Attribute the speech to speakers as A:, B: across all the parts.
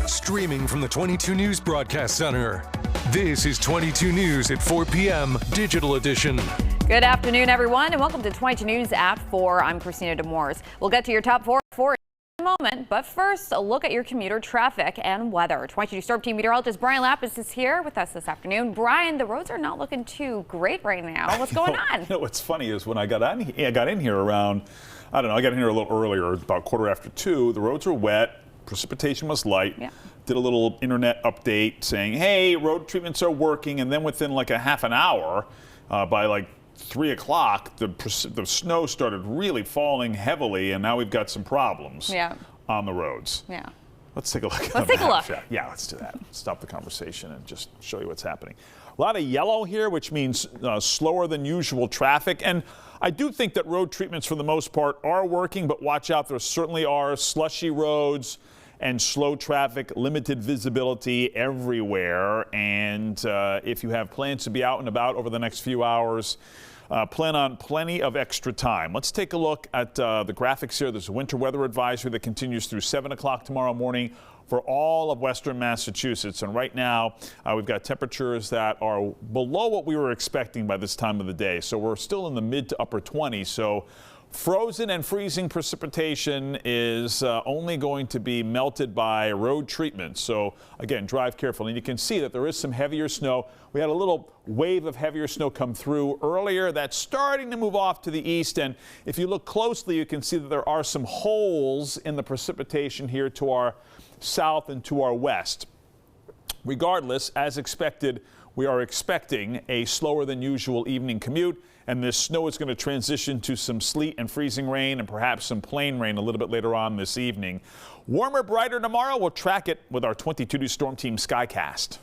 A: Streaming from the 22 News Broadcast Center. This is 22 News at 4 p.m. Digital Edition.
B: Good afternoon, everyone, and welcome to 22 News at 4. I'm Christina Demores. We'll get to your top four in a moment, but first, a look at your commuter traffic and weather. 22 Storm Team meteorologist Brian Lapis is here with us this afternoon. Brian, the roads are not looking too great right now. What's going on?
C: What's funny is when I got in here around, I got in here a little earlier, about 2:15. The roads were wet. Precipitation was light. Yeah. Did a little internet update saying, hey, road treatments are working. And then within like a half an hour, by like 3 o'clock, the snow started really falling heavily. And now we've got some problems on the roads. Yeah. Let's take a look.
B: Let's take a look.
C: Yeah, let's do that. Stop the conversation and just show you what's happening. A lot of yellow here, which means slower than usual traffic. And I do think that road treatments for the most part are working, but watch out. There certainly are slushy roads and slow traffic, limited visibility everywhere. And if you have plans to be out and about over the next few hours, plan on plenty of extra time. Let's take a look at the graphics here. There's a winter weather advisory that continues through 7 o'clock tomorrow morning for all of western Massachusetts. And right now, we've got temperatures that are below what we were expecting by this time of the day. So we're still in the mid to upper 20s. So frozen and freezing precipitation is only going to be melted by road treatment. So again, drive carefully. And you can see that there is some heavier snow. We had a little wave of heavier snow come through earlier. That's starting to move off to the east. And if you look closely, you can see that there are some holes in the precipitation here to our south and to our west. Regardless, as expected, we are expecting a slower than usual evening commute, and this snow is going to transition to some sleet and freezing rain and perhaps some plain rain a little bit later on this evening. Warmer, brighter tomorrow. We'll track it with our 22 News Storm Team Skycast.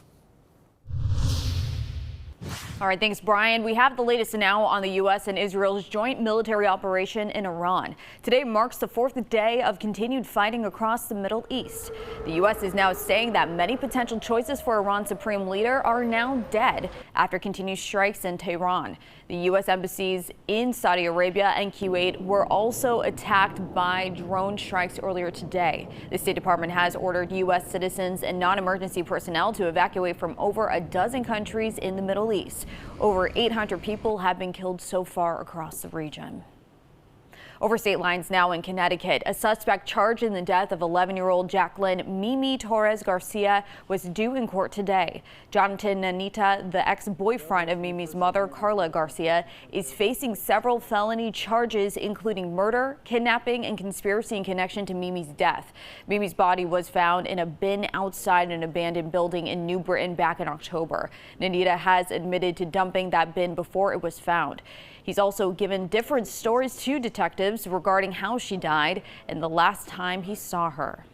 B: All right, thanks, Brian. We have the latest now on the U.S. and Israel's joint military operation in Iran. Today marks the fourth day of continued fighting across the Middle East. The U.S. is now saying that many potential choices for Iran's supreme leader are now dead after continued strikes in Tehran. The U.S. embassies in Saudi Arabia and Kuwait were also attacked by drone strikes earlier today. The State Department has ordered U.S. citizens and non-emergency personnel to evacuate from over a dozen countries in the Middle East. Over 800 people have been killed so far across the region. Over state lines now in Connecticut, a suspect charged in the death of 11-year-old Jacqueline Mimi Torres Garcia was due in court today. Jonathan Nanita, the ex-boyfriend of Mimi's mother, Carla Garcia, is facing several felony charges, including murder, kidnapping, and conspiracy in connection to Mimi's death. Mimi's body was found in a bin outside an abandoned building in New Britain back in October. Nanita has admitted to dumping that bin before it was found. He's also given different stories to detectives regarding how she died and the last time he saw her.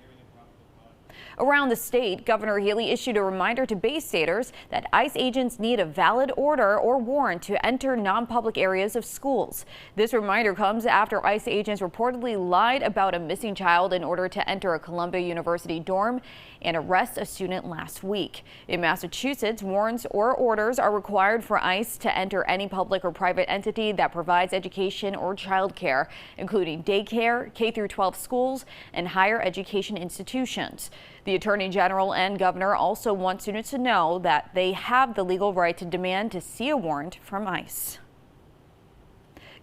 B: Around the state, Governor Healy issued a reminder to Bay Staters that ICE agents need a valid order or warrant to enter non-public areas of schools. This reminder comes after ICE agents reportedly lied about a missing child in order to enter a Columbia University dorm and arrest a student last week. In Massachusetts, warrants or orders are required for ICE to enter any public or private entity that provides education or childcare, including daycare, K-12 schools, and higher education institutions. The Attorney General and Governor also want students to know that they have the legal right to demand to see a warrant from ICE.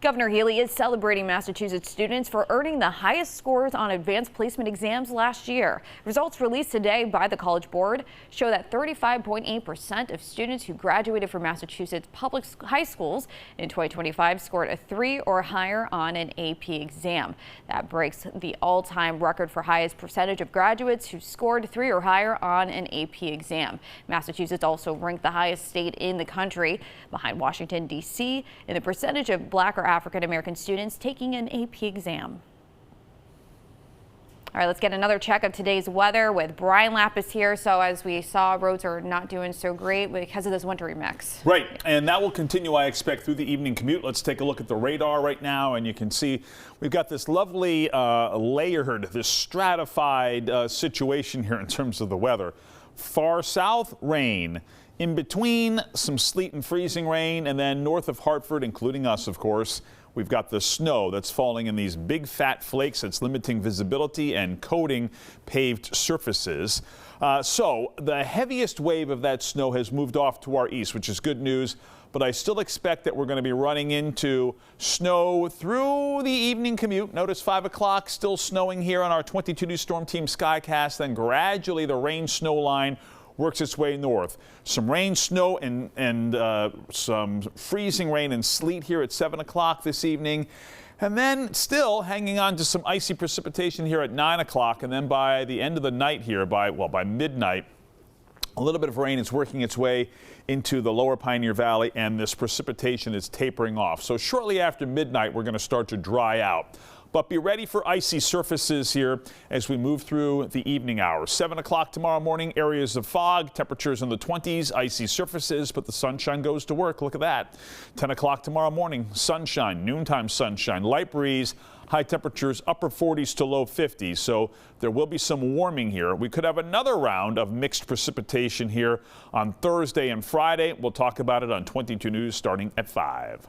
B: Governor Healy is celebrating Massachusetts students for earning the highest scores on advanced placement exams last year. Results released today by the College Board show that 35.8% of students who graduated from Massachusetts public high schools in 2025 scored a 3 or higher on an AP exam. That breaks the all-time record for highest percentage of graduates who scored 3 or higher on an AP exam. Massachusetts also ranked the highest state in the country, behind Washington, D.C., in the percentage of Black or African-American students taking an AP exam. All right, let's get another check of today's weather with Brian Lapis here. So as we saw, roads are not doing so great because of this wintry mix.
C: Right, and that will continue, I expect, through the evening commute. Let's take a look at the radar right now, and you can see we've got this lovely layered, this stratified situation here in terms of the weather. Far south, rain. In between, some sleet and freezing rain, and then north of Hartford, including us, of course, we've got the snow that's falling in these big fat flakes that's limiting visibility and coating paved surfaces. So the heaviest wave of that snow has moved off to our east, which is good news. But I still expect that we're going to be running into snow through the evening commute. Notice 5 o'clock still snowing here on our 22 News Storm Team Skycast. Then gradually the rain snow line works its way north. Some rain, snow, and some freezing rain and sleet here at 7 o'clock this evening. And then still hanging on to some icy precipitation here at 9 o'clock. And then by the end of the night here, by midnight, a little bit of rain is working its way into the lower Pioneer Valley, and this precipitation is tapering off. So shortly after midnight, we're going to start to dry out. But be ready for icy surfaces here as we move through the evening hours. 7 o'clock tomorrow morning, areas of fog, temperatures in the 20s, icy surfaces, but the sunshine goes to work. Look at that. 10 o'clock tomorrow morning, sunshine, noontime sunshine, light breeze, high temperatures, upper 40s to low 50s. So there will be some warming here. We could have another round of mixed precipitation here on Thursday and Friday. We'll talk about it on 22 News starting at 5.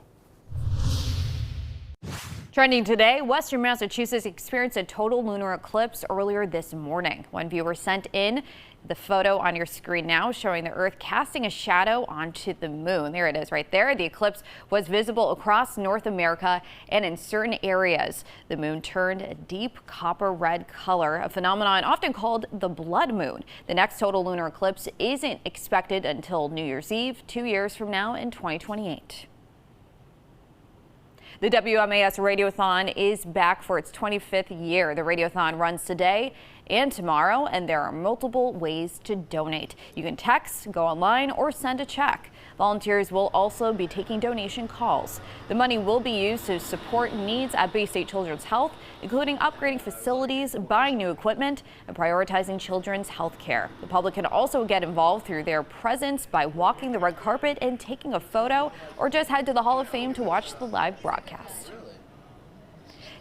B: Trending today, Western Massachusetts experienced a total lunar eclipse earlier this morning. One viewer sent in the photo on your screen now showing the Earth casting a shadow onto the moon. There it is right there. The eclipse was visible across North America and in certain areas. The moon turned a deep copper red color, a phenomenon often called the blood moon. The next total lunar eclipse isn't expected until New Year's Eve, 2 years from now in 2028. The WMAS Radiothon is back for its 25th year. The Radiothon runs today and tomorrow, and there are multiple ways to donate. You can text, go online, or send a check. Volunteers will also be taking donation calls. The money will be used to support needs at Bay State Children's Health, including upgrading facilities, buying new equipment, and prioritizing children's health care. The public can also get involved through their presence by walking the red carpet and taking a photo, or just head to the Hall of Fame to watch the live broadcast.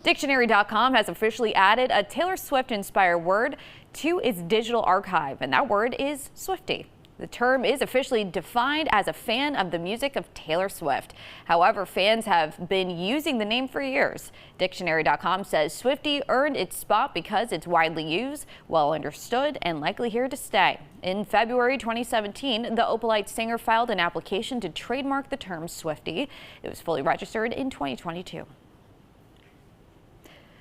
B: Dictionary.com has officially added a Taylor Swift-inspired word to its digital archive, and that word is Swiftie. The term is officially defined as a fan of the music of Taylor Swift. However, fans have been using the name for years. Dictionary.com says Swiftie earned its spot because it's widely used, well understood, and likely here to stay. In February 2017, the Opalite singer filed an application to trademark the term Swiftie. It was fully registered in 2022.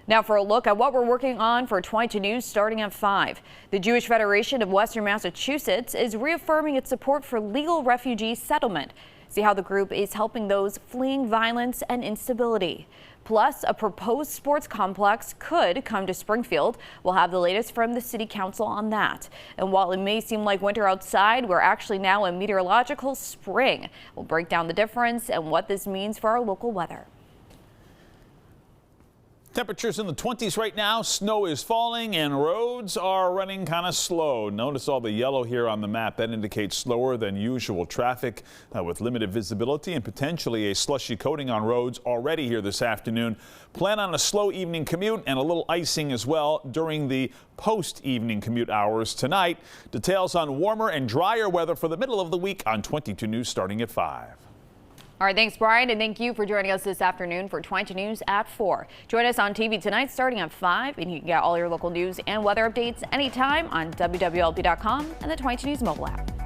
B: Now for a look at what we're working on for 22 News starting at 5. The Jewish Federation of Western Massachusetts is reaffirming its support for legal refugee settlement. See how the group is helping those fleeing violence and instability. Plus, a proposed sports complex could come to Springfield. We'll have the latest from the City Council on that. And while it may seem like winter outside, we're actually now in meteorological spring. We'll break down the difference and what this means for our local weather.
C: Temperatures in the 20s right now. Snow is falling and roads are running kind of slow. Notice all the yellow here on the map. That indicates slower than usual traffic with limited visibility and potentially a slushy coating on roads already here this afternoon. Plan on a slow evening commute and a little icing as well during the post-evening commute hours tonight. Details on warmer and drier weather for the middle of the week on 22 News starting at 5.
B: All right, thanks, Brian, and thank you for joining us this afternoon for 22 News at 4. Join us on TV tonight starting at 5, and you can get all your local news and weather updates anytime on wwlp.com and the 22 News mobile app.